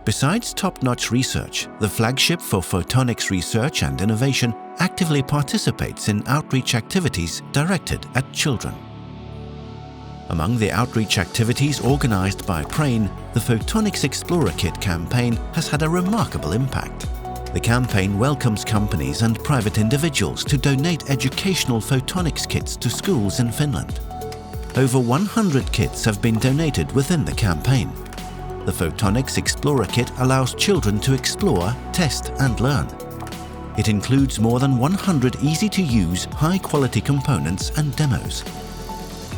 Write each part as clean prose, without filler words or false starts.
Besides top-notch research, the flagship for photonics research and innovation actively participates in outreach activities directed at children. Among the outreach activities organized by PREIN, the Photonics Explorer Kit campaign has had a remarkable impact. The campaign welcomes companies and private individuals to donate educational photonics kits to schools in Finland. Over 100 kits have been donated within the campaign. The Photonics Explorer Kit allows children to explore, test and learn. It includes more than 100 easy-to-use, high-quality components and demos.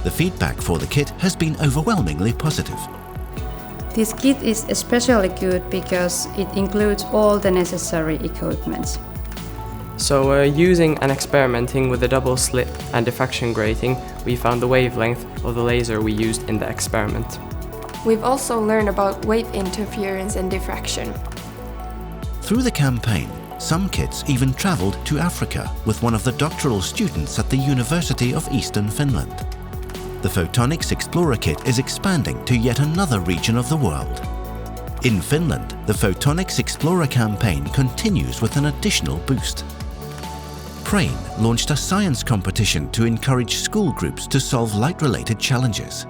The feedback for the kit has been overwhelmingly positive. This kit is especially good because it includes all the necessary equipment. So using and experimenting with the double slit and diffraction grating, we found the wavelength of the laser we used in the experiment. We've also learned about wave interference and diffraction. Through the campaign, some kits even traveled to Africa with one of the doctoral students at the University of Eastern Finland. The Photonics Explorer Kit is expanding to yet another region of the world. In Finland, the Photonics Explorer campaign continues with an additional boost. PREIN launched a science competition to encourage school groups to solve light-related challenges.